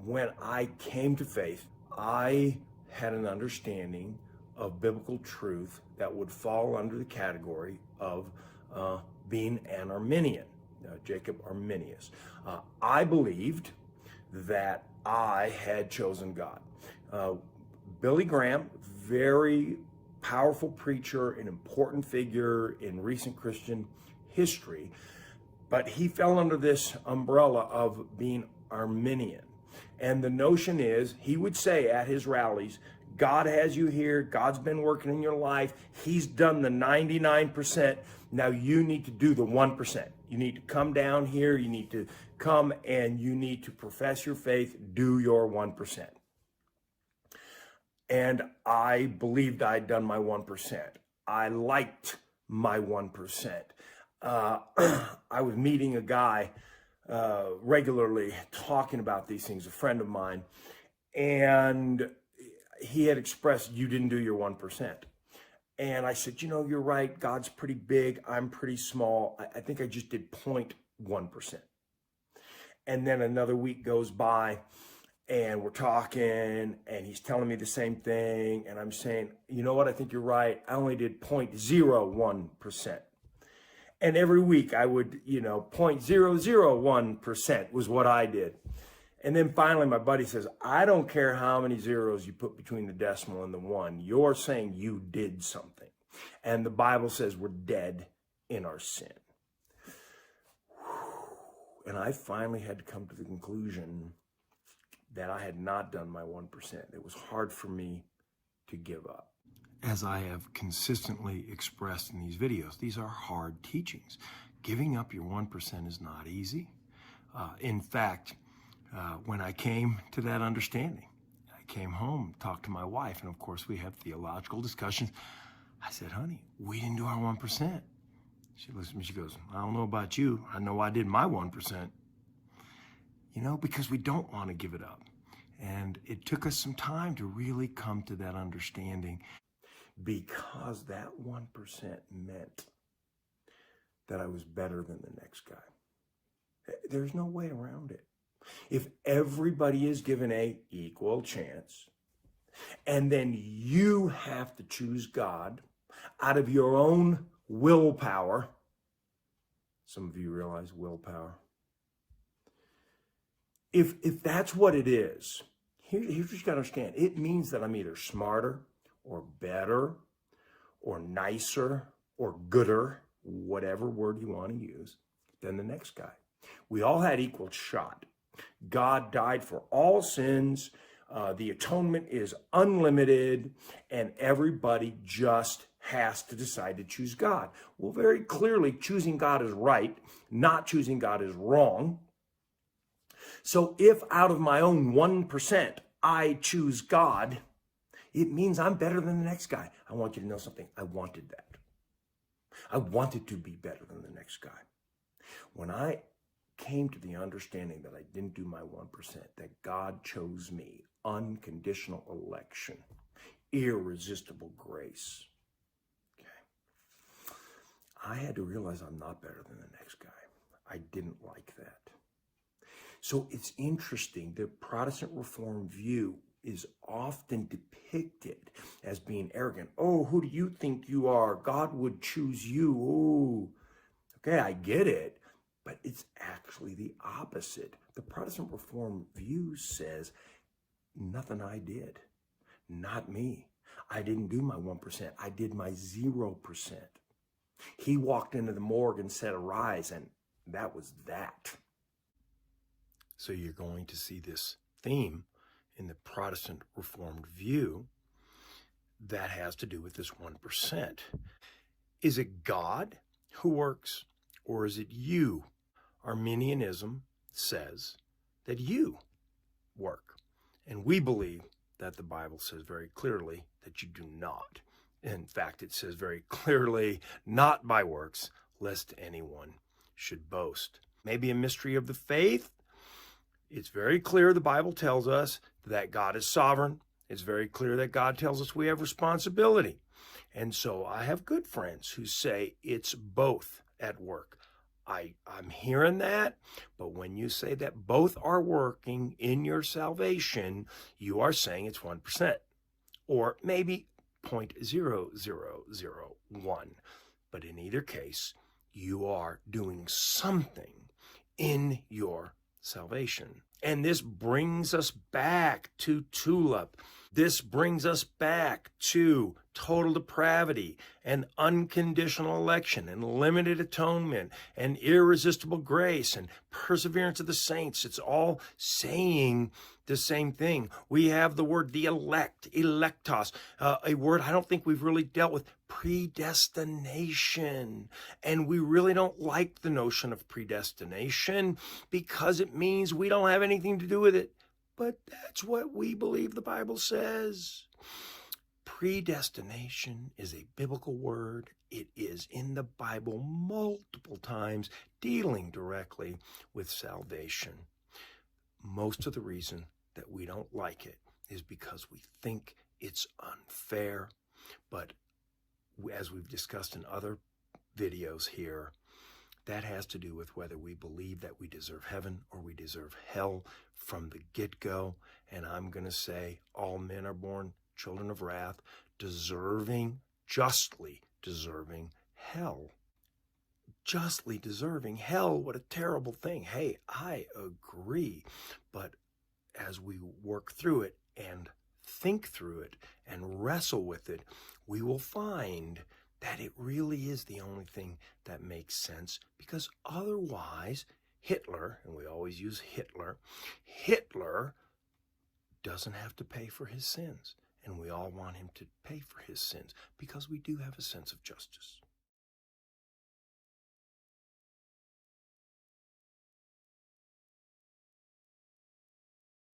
when I came to faith, I had an understanding of biblical truth that would fall under the category of being an Arminian, Jacob Arminius. I believed that I had chosen God. Billy Graham, very powerful preacher, an important figure in recent Christian history, but he fell under this umbrella of being Arminian. And the notion is, he would say at his rallies, God has you here, God's been working in your life, he's done the 99%, now you need to do the 1%. You need to come down here, you need to come and you need to profess your faith, do your 1%. And I believed I'd done my 1%. I liked my 1%. I was meeting a guy regularly talking about these things, a friend of mine, and he had expressed, you didn't do your 1%. And I said, you know, you're right. God's pretty big. I'm pretty small. I think I just did 0.1%. And then another week goes by and we're talking and he's telling me the same thing. And I'm saying, you know what? I think you're right. I only did 0.01%. And every week I would, 0.001% was what I did. And then finally my buddy says, I don't care how many zeros you put between the decimal and the 1. You're saying you did something. And the Bible says we're dead in our sin. And I finally had to come to the conclusion that I had not done my 1%. It was hard for me to give up. As I have consistently expressed in these videos, these are hard teachings. Giving up your 1% is not easy. In fact, when I came to that understanding, I came home, talked to my wife, and of course we have theological discussions. I said, honey, we didn't do our 1%. She looks at me, she goes, I don't know about you. I know I did my 1%. Because we don't want to give it up. And it took us some time to really come to that understanding, because that 1% meant that I was better than the next guy. There's no way around it. If everybody is given an equal chance, and then you have to choose God out of your own willpower. Some of you realize willpower. If that's what it is, here's what you got to understand. It means that I'm either smarter or better or nicer or gooder, whatever word you want to use, than the next guy. We all had equal shot. God died for all sins. The atonement is unlimited, and everybody just has to decide to choose God. Well, very clearly, choosing God is right. Not choosing God is wrong. So if out of my own 1% I choose God, it means I'm better than the next guy. I want you to know something. I wanted that. I wanted to be better than the next guy. When I came to the understanding that I didn't do my 1%, that God chose me, unconditional election, irresistible grace, okay, I had to realize I'm not better than the next guy. I didn't like that. So it's interesting, the Protestant Reformed view is often depicted as being arrogant. Oh, who do you think you are? God would choose you. Oh, okay, I get it. But it's actually the opposite. The Protestant Reformed view says, nothing I did. Not me. I didn't do my 1%. I did my 0%. He walked into the morgue and said, arise, and that was that. So you're going to see this theme in the Protestant Reformed view that has to do with this 1%. Is it God who works, or is it you? Arminianism says that you work. And we believe that the Bible says very clearly that you do not. In fact, it says very clearly, not by works, lest anyone should boast. Maybe a mystery of the faith. It's very clear the Bible tells us that God is sovereign. It's very clear that God tells us we have responsibility. And so I have good friends who say it's both at work. I'm hearing that, but when you say that both are working in your salvation, you are saying it's 1%, or maybe 0.0001. But in either case, you are doing something in your salvation. And this brings us back to TULIP. This brings us back to total depravity and unconditional election and limited atonement and irresistible grace and perseverance of the saints. It's all saying the same thing. We have the word the elect, electos, a word I don't think we've really dealt with, predestination. And we really don't like the notion of predestination because it means we don't have anything to do with it. But that's what we believe the Bible says. Predestination is a biblical word. It is in the Bible multiple times, dealing directly with salvation. Most of the reason that we don't like it is because we think it's unfair. But as we've discussed in other videos here, that has to do with whether we believe that we deserve heaven or we deserve hell from the get-go. And I'm going to say all men are born children of wrath, justly deserving hell. Justly deserving hell, what a terrible thing. Hey, I agree. But as we work through it and think through it and wrestle with it, we will find that it really is the only thing that makes sense, because otherwise Hitler, and we always use Hitler doesn't have to pay for his sins. And we all want him to pay for his sins because we do have a sense of justice.